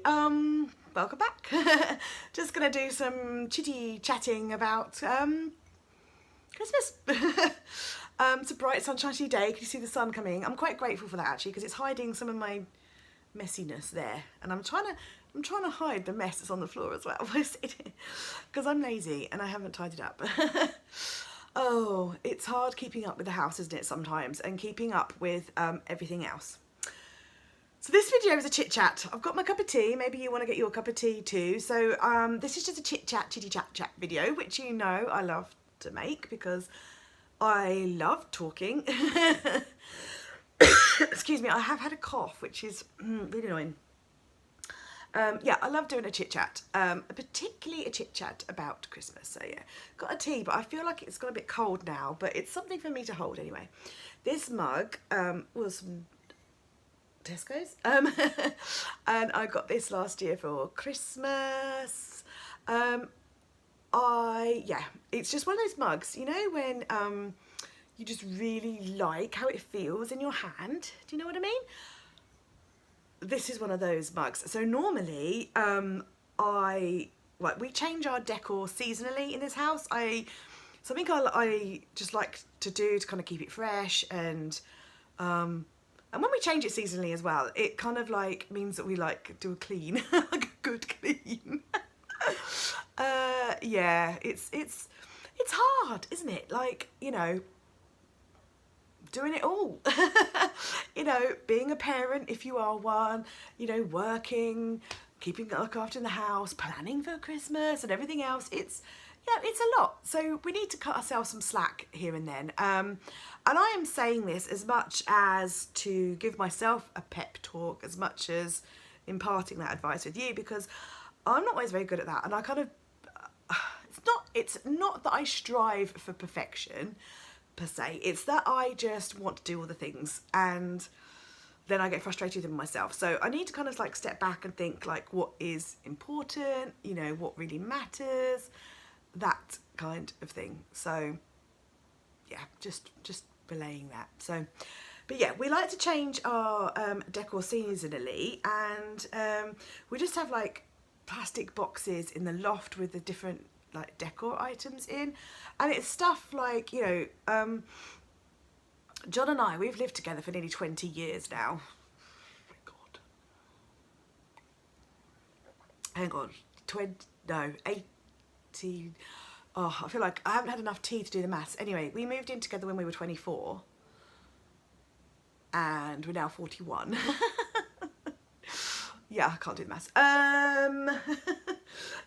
welcome back. Just gonna do some chitty chatting about Christmas. It's a bright sunshiny day. Can you see the sun coming? I'm quite grateful for that actually, because it's hiding some of my messiness there, and I'm trying to hide the mess that's on the floor as well, because I'm lazy and I haven't tidied up. Oh, it's hard keeping up with the house, isn't it, sometimes, and keeping up with everything else. So this video is a chit chat. I've got my cup of tea. Maybe you want to get your cup of tea too. So this is just a chitty chat video, which you know I love to make because I love talking. Excuse me, I have had a cough, which is really annoying. Yeah, I love doing a chit chat, particularly a chit chat about Christmas. So yeah, got a tea, but I feel like it's got a bit cold now, but it's something for me to hold anyway. This mug was from Tesco's, and I got this last year for Christmas. Yeah, it's just one of those mugs, you know, when you just really like how it feels in your hand. Do you know what I mean? This is one of those mugs. So normally, we change our decor seasonally in this house. Something I just like to do to kind of keep it fresh, and when we change it seasonally as well, it kind of like means that we like do a clean, like a good clean. Yeah, it's hard, isn't it? Like, you know, doing it all. You know, being a parent if you are one, you know, working, look after the house, planning for Christmas and everything else. It's a lot. So we need to cut ourselves some slack here and then. And I am saying this as much as to give myself a pep talk, as much as imparting that advice with you, because I'm not always very good at that. And I kind of, it's not that I strive for perfection per se, it's that I just want to do all the things, and then I get frustrated with myself. So I need to kind of like step back and think like what is important, you know, what really matters, that kind of thing. So yeah, just relaying that. So, but yeah, we like to change our decor seasonally, and we just have like plastic boxes in the loft with the different like decor items in, and it's stuff like, you know, John and I, we've lived together for nearly 20 years now. Oh my God. Hang on, 18. Oh, I feel like I haven't had enough tea to do the maths. Anyway, we moved in together when we were 24, and we're now 41. Yeah, I can't do the maths.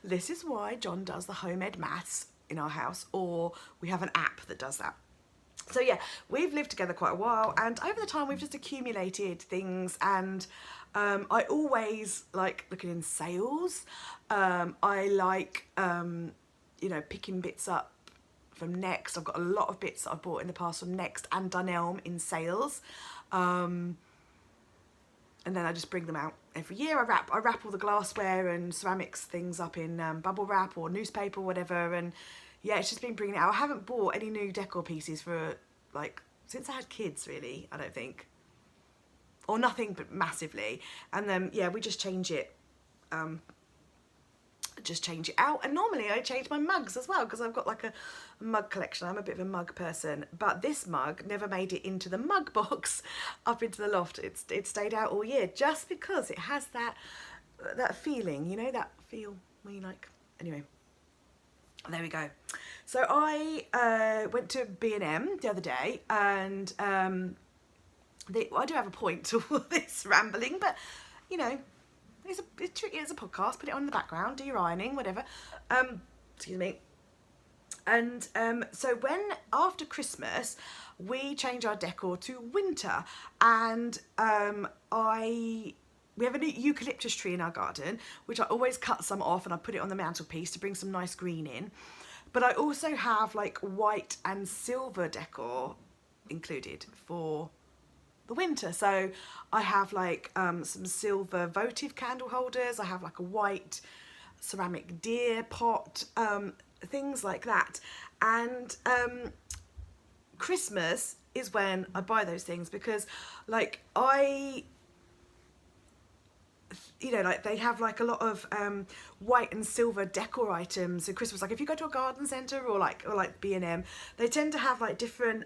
This is why John does the home ed maths in our house, or we have an app that does that. So yeah, we've lived together quite a while, and over the time we've just accumulated things, and I always like looking in sales. I like, you know, picking bits up from Next. I've got a lot of bits that I've bought in the past from Next and Dunelm in sales. And then I just bring them out every year. I wrap all the glassware and ceramics things up in bubble wrap or newspaper or whatever, and yeah, it's just been bringing it out. I haven't bought any new decor pieces for like since I had kids, really, I don't think, or nothing but massively. And then yeah, we just change it out, and normally I change my mugs as well because I've got like a mug collection. I'm a bit of a mug person, but this mug never made it into the mug box up into the loft. It stayed out all year just because it has that feeling, you know, that feel when you like, anyway, there we go. So I went to B&M the other day, and I do have a point to all this rambling, but you know, it's tricky as a podcast. Put it on in the background, do your ironing, whatever. Excuse me. And so after Christmas, we change our decor to winter, and we have a new eucalyptus tree in our garden, which I always cut some off and I put it on the mantelpiece to bring some nice green in. But I also have like white and silver decor included for the winter. So I have like some silver votive candle holders. I have like a white ceramic deer pot, things like that. And Christmas is when I buy those things, because like you know, like they have like a lot of white and silver decor items at Christmas. Like if you go to a garden centre or like B&M, they tend to have like different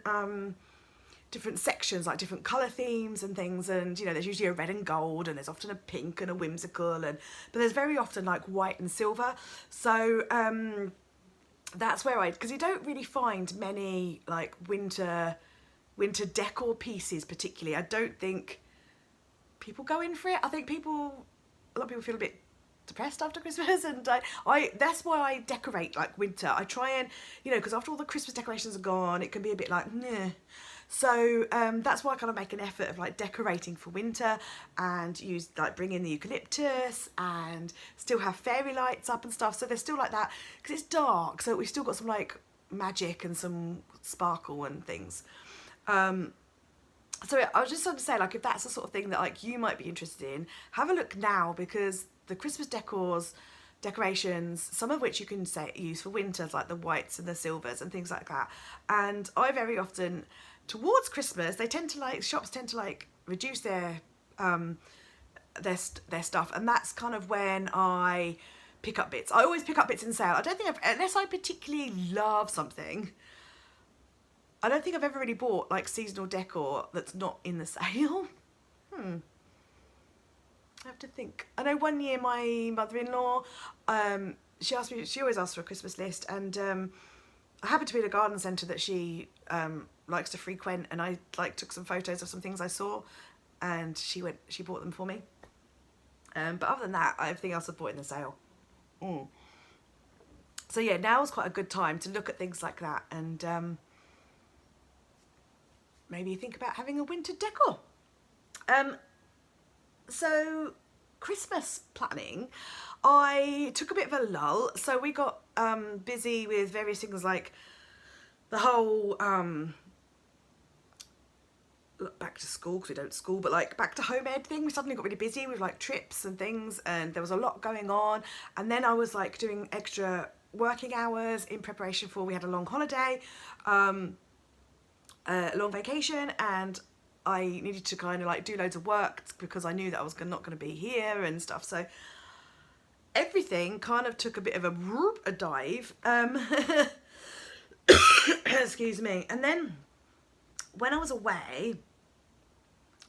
different sections, like different colour themes and things, and you know there's usually a red and gold, and there's often a pink and a whimsical, and but there's very often like white and silver. So that's where because you don't really find many like winter decor pieces particularly. I don't think people go in for it. I think a lot of people feel a bit depressed after Christmas, and I that's why I decorate like winter. I try and, you know, because after all the Christmas decorations are gone, it can be a bit like meh. So that's why I kind of make an effort of like decorating for winter, and use like bring in the eucalyptus and still have fairy lights up and stuff. So there's still like that, because it's dark, so we've still got some like magic and some sparkle and things. So I was just trying to say, like, if that's the sort of thing that like you might be interested in, have a look now, because the Christmas decorations, some of which you can use for winters, like the whites and the silvers and things like that. And I very often, towards Christmas, shops tend to like reduce their stuff, and that's kind of when I pick up bits. I always pick up bits in sale. I don't think unless I particularly love something, I don't think I've ever really bought like seasonal decor that's not in the sale. I have to think. I know one year my mother-in-law, she always asks for a Christmas list, and I happened to be at a garden centre that she likes to frequent, and I like took some photos of some things I saw, and she bought them for me. But other than that, everything else I've bought in the sale. So yeah, now is quite a good time to look at things like that, and maybe think about having a winter decor. So Christmas planning, I took a bit of a lull. So we got busy with various things, like the whole back to school, because we don't school, but like back to home ed thing. We suddenly got really busy with like trips and things, and there was a lot going on. And then I was like doing extra working hours in preparation for, we had a long holiday, long vacation, and I needed to kind of like do loads of work because I knew that I was not going to be here and stuff. So everything kind of took a bit of a dive. Excuse me. And then when I was away,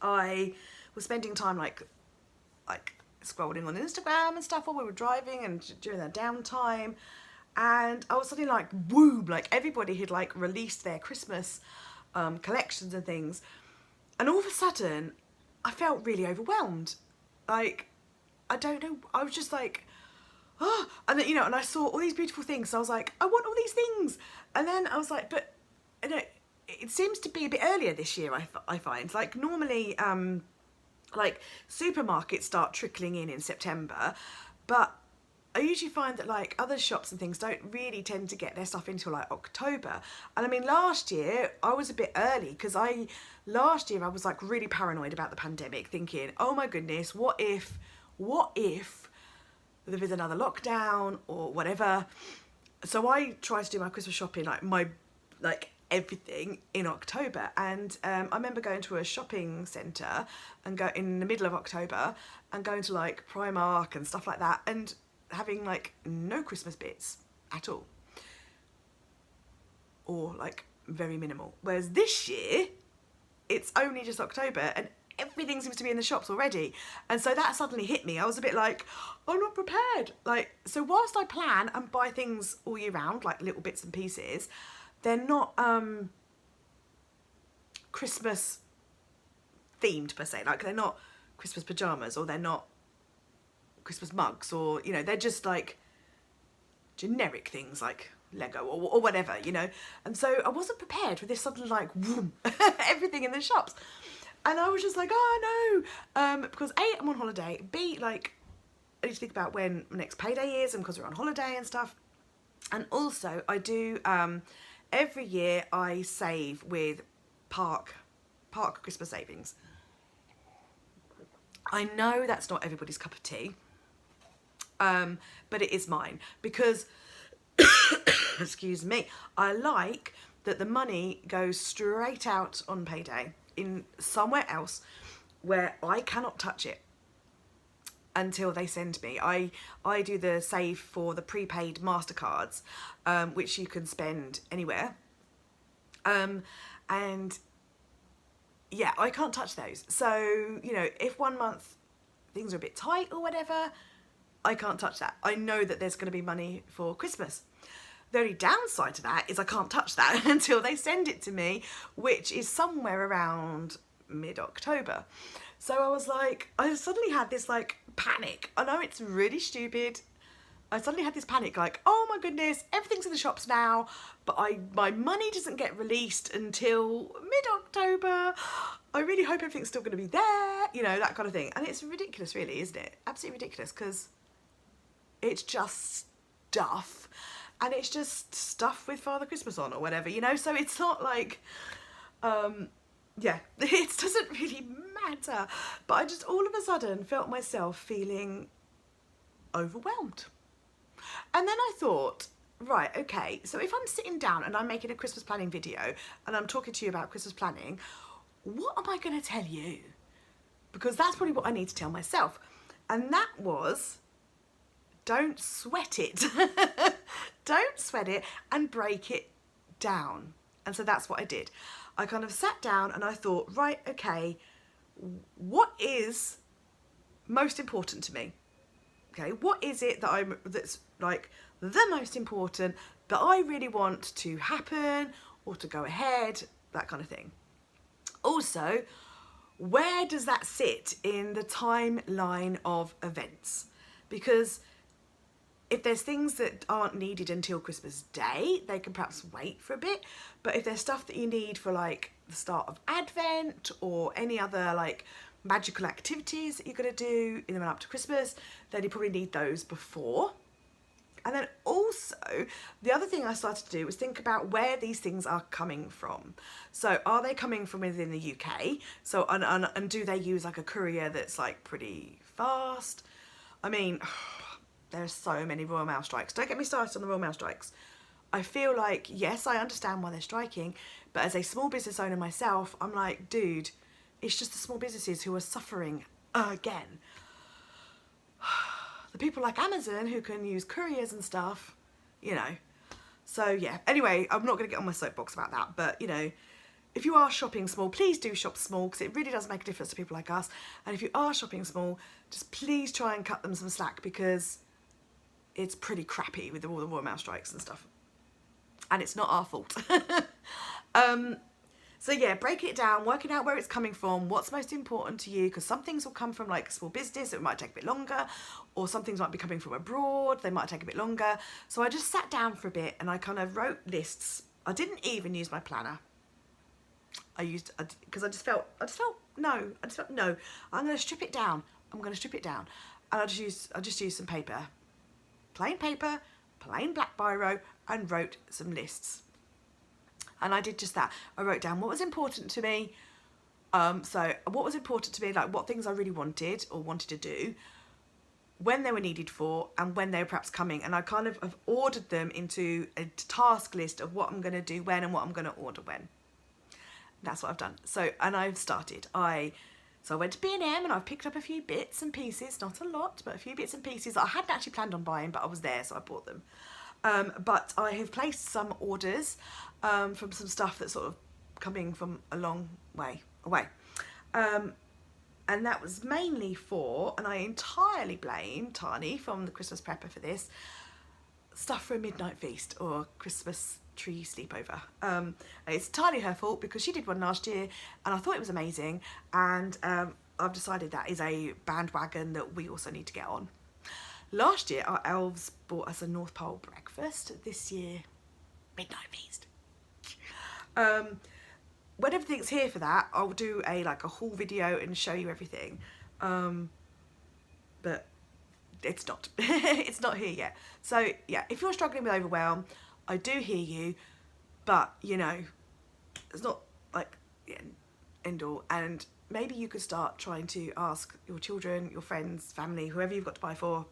I was spending time like scrolling on Instagram and stuff while we were driving and during their downtime, and I was suddenly like, boom, like everybody had like released their Christmas collections and things, and all of a sudden I felt really overwhelmed. Like, I don't know, I was just like, oh, and then, you know, and I saw all these beautiful things, so I was like, I want all these things. And then I was like, but you know, it seems to be a bit earlier this year, I find. Like normally like supermarkets start trickling in September, but I usually find that like other shops and things don't really tend to get their stuff until like October. And I mean, last year I was a bit early, because last year I was like really paranoid about the pandemic, thinking, oh my goodness, what if there is another lockdown or whatever. So I tried to do my Christmas shopping, like everything, in October. And I remember going to a shopping centre and go in the middle of October and going to like Primark and stuff like that, and having like no Christmas bits at all, or like very minimal. Whereas this year it's only just October and everything seems to be in the shops already, and so that suddenly hit me. I was a bit like, I'm not prepared. Like, so whilst I plan and buy things all year round, like little bits and pieces, they're not Christmas themed per se. Like, they're not Christmas pajamas, or they're not Christmas mugs, or, you know, they're just like generic things like Lego or whatever, you know. And so I wasn't prepared for this sudden like whoom, everything in the shops, and I was just like, oh no, because A, I'm on holiday, B, like I need to think about when my next payday is, and because we're on holiday and stuff. And also I do every year I save with Park Christmas savings. I know that's not everybody's cup of tea, but it is mine, because excuse me, I like that the money goes straight out on payday in somewhere else where I cannot touch it. until they send me. I do the save for the prepaid MasterCards, which you can spend anywhere. And yeah, I can't touch those. So, you know, if 1 month things are a bit tight or whatever, I can't touch that. I know that there's going to be money for Christmas. The only downside to that is I can't touch that until they send it to me, which is somewhere around mid-October. So I was like, I suddenly had this like panic. I know it's really stupid. I suddenly had this panic like, oh my goodness, everything's in the shops now, but my money doesn't get released until mid-October. I really hope everything's still going to be there, you know, that kind of thing. And it's ridiculous really, isn't it? Absolutely ridiculous, because it's just stuff. And it's just stuff with Father Christmas on or whatever, you know? So it's not like, yeah, it doesn't really matter. But I just all of a sudden felt myself feeling overwhelmed. And then I thought, right, okay, so if I'm sitting down and I'm making a Christmas planning video and I'm talking to you about Christmas planning, what am I going to tell you? Because that's probably what I need to tell myself. And that was, don't sweat it. Don't sweat it and break it down. And so that's what I did. I kind of sat down and I thought, right, okay, what is most important to me? Okay, what is it that that's like the most important that I really want to happen or to go ahead, that kind of thing. Also, where does that sit in the timeline of events? Because if there's things that aren't needed until Christmas Day, they can perhaps wait for a bit. But if there's stuff that you need for like the start of Advent or any other like magical activities that you're going to do in the run up to Christmas, then you probably need those before. And then also, the other thing I started to do was think about where these things are coming from. So are they coming from within the UK? So, and do they use like a courier that's like pretty fast? I mean, there's so many Royal Mail strikes. Don't get me started on the Royal Mail strikes. I feel like, yes, I understand why they're striking, but as a small business owner myself, I'm like, dude, it's just the small businesses who are suffering again. The people like Amazon who can use couriers and stuff, you know. So yeah, anyway, I'm not going to get on my soapbox about that, but you know, if you are shopping small, please do shop small, because it really does make a difference to people like us. And if you are shopping small, just please try and cut them some slack, because it's pretty crappy with all the Royal Mail strikes and stuff. And it's not our fault. So yeah, breaking it down, working out where it's coming from, what's most important to you, because some things will come from like a small business, it might take a bit longer, or some things might be coming from abroad, they might take a bit longer. So I just sat down for a bit and I kind of wrote lists. I didn't even use my planner. Because I just felt, no, I'm going to strip it down. And I just used some paper, plain black biro, and wrote some lists. And I did just that. I wrote down what was important to me. So what was important to me, like what things I really wanted or wanted to do, when they were needed for, and when they were perhaps coming. And I kind of have ordered them into a task list of what I'm going to do when and what I'm going to order when. That's what I've done. So, and I've started. So I went to B&M and I've picked up a few bits and pieces, not a lot, but a few bits and pieces that I hadn't actually planned on buying, but I was there, so I bought them. But I have placed some orders from some stuff that's sort of coming from a long way away. And that was mainly for, and I entirely blame Tani from the Christmas Prepper for this, stuff for a midnight feast or Christmas tree sleepover. It's entirely her fault, because she did one last year and I thought it was amazing, and I've decided that is a bandwagon that we also need to get on. Last year our elves bought us a North Pole breakfast. This year, midnight feast. When everything's here for that, I'll do a haul video and show you everything, but it's not it's not here yet. So yeah, if you're struggling with overwhelm, I do hear you, but you know, it's not like end all. And maybe you could start trying to ask your children, your friends, family, whoever you've got to buy for,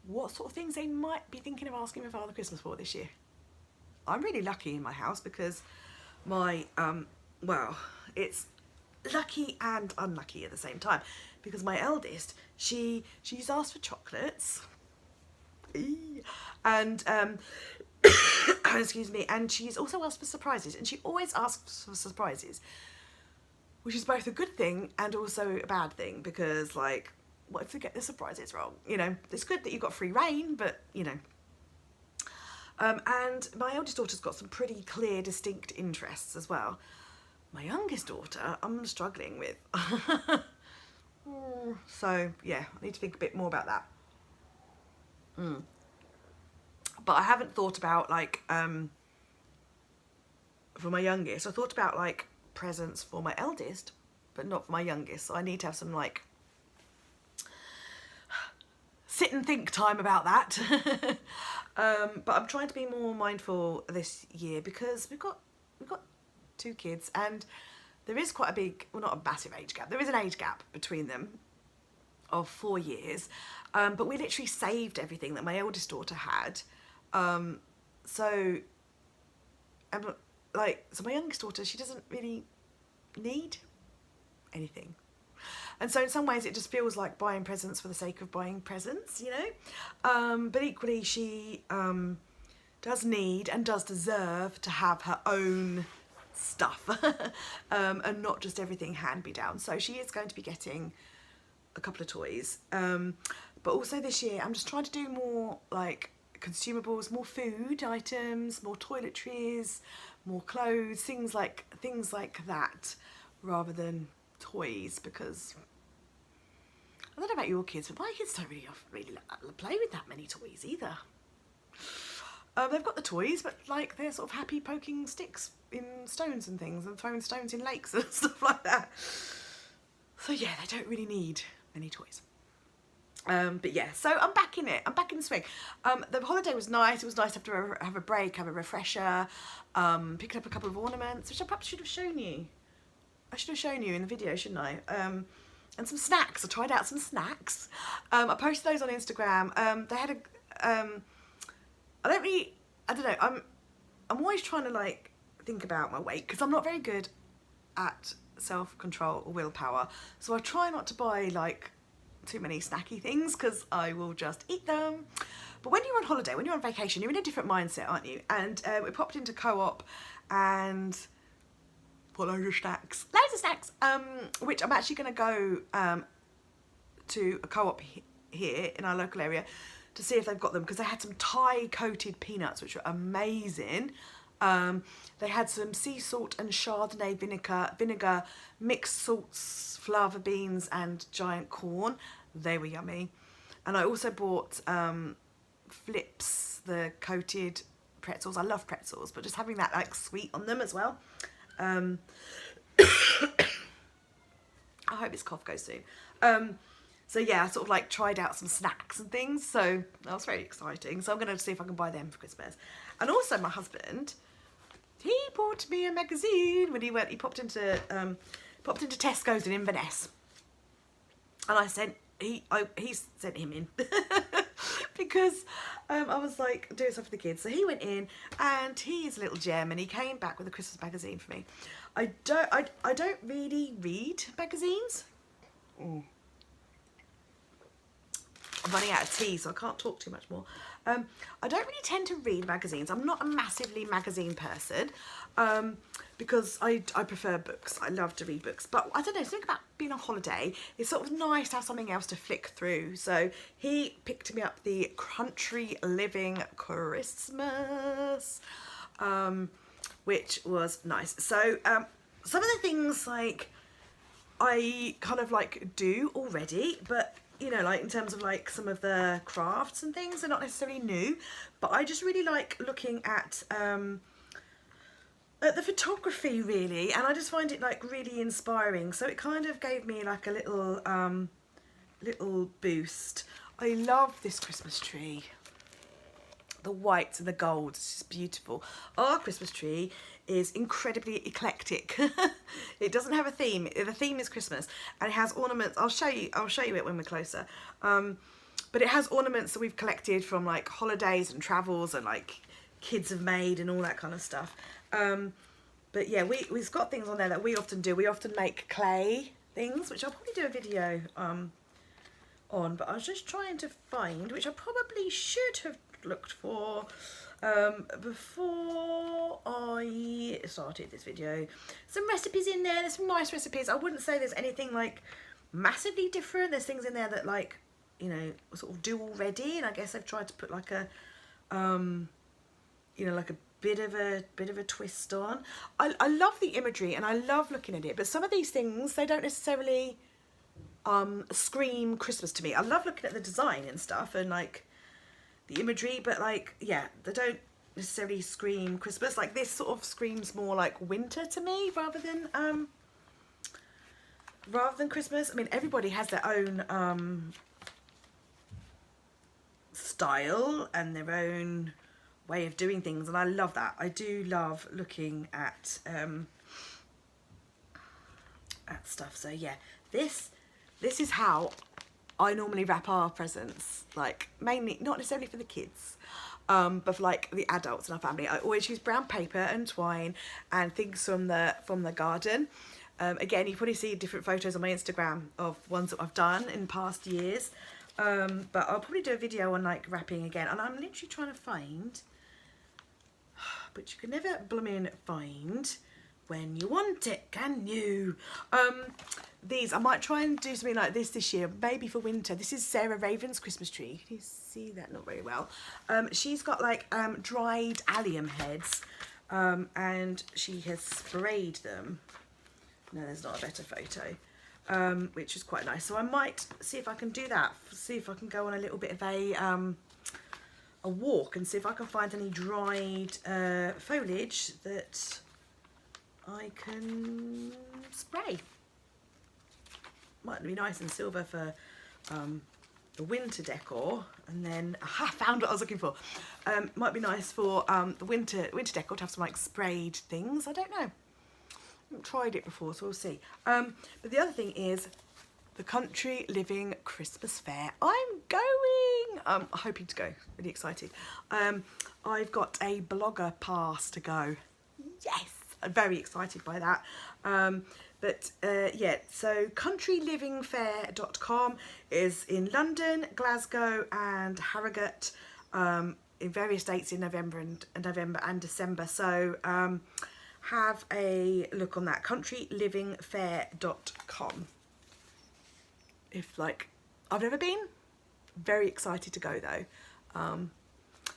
what sort of things they might be thinking of asking me Father Christmas for this year. I'm really lucky in my house, because my well, it's lucky and unlucky at the same time, because my eldest, she's asked for chocolates, and excuse me, and she's also asked for surprises, and she always asks for surprises, which is both a good thing and also a bad thing, because like, what if they get the surprises wrong? You know, it's good that you've got free reign, but you know. And my eldest daughter's got some pretty clear, distinct interests as well. My youngest daughter, I'm struggling with. So yeah, I need to think a bit more about that. But I haven't thought about like, for my youngest, I thought about like presents for my eldest, but not for my youngest. So I need to have some like sit and think time about that. But I'm trying to be more mindful this year, because we've got 2 kids, and there is quite a big, well, not a massive age gap, there is an age gap between them of 4 years, but we literally saved everything that my eldest daughter had, so my youngest daughter, she doesn't really need anything. And so in some ways it just feels like buying presents for the sake of buying presents, you know. But equally she does need and does deserve to have her own stuff, and not just everything hand-me-down. So she is going to be getting a couple of toys. But also this year I'm just trying to do more like consumables, more food items, more toiletries, more clothes, things like that, rather than toys, because I don't know about your kids, but my kids don't really play with that many toys either. They've got the toys, but like they're sort of happy poking sticks in stones and things, and throwing stones in lakes and stuff like that. So yeah, they don't really need many toys. But yeah, so I'm back in it. I'm back in the swing. The holiday was nice. It was nice to have a break, have a refresher. Picked up a couple of ornaments, which I perhaps should have shown you. I should have shown you in the video, shouldn't I? And some snacks. I tried out some snacks. I posted those on Instagram. They had a, I don't know. I'm always trying to like think about my weight, because I'm not very good at self-control or willpower. So I try not to buy like too many snacky things, because I will just eat them. But when you're on holiday, when you're on vacation, you're in a different mindset, aren't you? And we popped into Co-op and bought loads of snacks, which I'm actually going to go to a Co-op here in our local area to see if they've got them, because they had some Thai coated peanuts, which were amazing. They had some sea salt and Chardonnay vinegar, mixed salts, fava beans and giant corn. They were yummy. And I also bought Flips, the coated pretzels. I love pretzels, but just having that like sweet on them as well. I hope this cough goes soon. So yeah, I sort of like tried out some snacks and things, so that was very exciting. So I'm going to see if I can buy them for Christmas. And also my husband, he bought me a magazine when he popped into Tesco's in Inverness, and he sent him in because I was like doing stuff for the kids. So he went in, and he's a little gem, and he came back with a Christmas magazine for me. I don't really read magazines. I'm running out of tea, so I can't talk too much more. I don't really tend to read magazines. I'm not a massively magazine person, because I prefer books. I love to read books. But I don't know, something about being on holiday, it's sort of nice to have something else to flick through. So he picked me up the Country Living Christmas, which was nice. So some of the things like I kind of like do already, but you know, like in terms of like some of the crafts and things, they're not necessarily new, but I just really like looking at the photography really, and I just find it like really inspiring. So it kind of gave me like a little boost. I love this Christmas tree. The whites and the golds, it's just beautiful. Our Christmas tree is incredibly eclectic. It doesn't have a theme. The theme is Christmas, and it has ornaments. I'll show you it when we're closer. But it has ornaments that we've collected from like holidays and travels, and like kids have made and all that kind of stuff. But yeah, we've got things on there that we often do. We often make clay things, which I'll probably do a video on, but I was just trying to find, which I probably should have looked for before I started this video. Some recipes in there. There's some nice recipes. I wouldn't say there's anything like massively different. There's things in there that, like, you know, sort of do already, and I guess I've tried to put like a you know, like a bit of a twist on. I love the imagery and I love looking at it, but some of these things, they don't necessarily scream Christmas to me. I love looking at the design and stuff and like the imagery, but like, yeah, they don't necessarily scream Christmas. Like this sort of screams more like winter to me rather than Christmas. I mean, everybody has their own style and their own way of doing things, and I love that. I do love looking at stuff. So yeah, this is how I normally wrap our presents, like mainly not necessarily for the kids, but for like the adults in our family. I always use brown paper and twine and things from the garden. Again, you probably see different photos on my Instagram of ones that I've done in past years, but I'll probably do a video on like wrapping again. And I'm literally trying to find, but you can never blooming find when you want it, can you? These, I might try and do something like this year, maybe for winter. This is Sarah Raven's Christmas tree. Can you see that? Not very well. She's got like dried allium heads, and she has sprayed them. No, there's not a better photo, which is quite nice. So I might see if I can do that. See if I can go on a little bit of a walk and see if I can find any dried foliage that I can spray. Might be nice and silver for the winter decor, and then I found what I was looking for. Might be nice for the winter decor to have some like sprayed things. I don't know. I haven't tried it before, so we'll see. But the other thing is the Country Living Christmas Fair. I'm going. I'm hoping to go. Really excited. I've got a blogger pass to go. Yes, I'm very excited by that. Yeah, so countrylivingfair.com is in London, Glasgow and Harrogate, in various dates in November and December. So have a look on that, countrylivingfair.com. If like, I've never been, very excited to go though.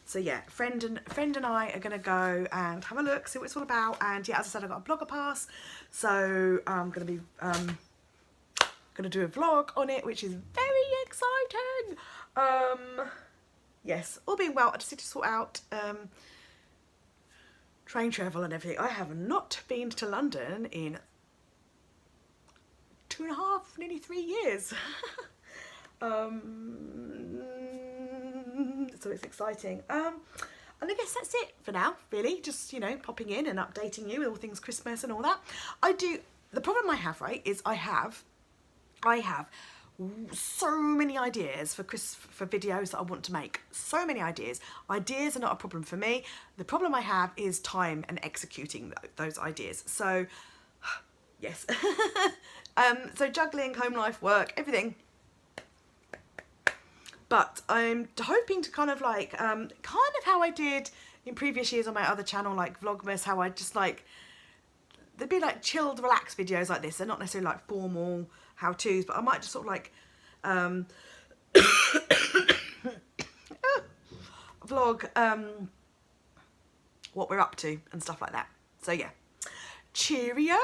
So yeah, friend and I are gonna go and have a look, see what it's all about. And yeah, as I said, I got a blogger pass, so I'm gonna be gonna do a vlog on it, which is very exciting. Yes, all being well, I just need to sort out train travel and everything. I have not been to London in 2.5, nearly 3 years. So it's exciting. And I guess that's it for now, really. Just, you know, popping in and updating you with all things Christmas and all that. The problem I have, right, is I have so many ideas for videos that I want to make. So many ideas. Ideas are not a problem for me. The problem I have is time and executing those ideas. So, yes. So juggling, home life, work, everything. But I'm hoping to kind of like, kind of how I did in previous years on my other channel, like Vlogmas, how I just like, there'd be like chilled, relaxed videos like this. They're not necessarily like formal how-tos, but I might just sort of like vlog what we're up to and stuff like that. So yeah, cheerio.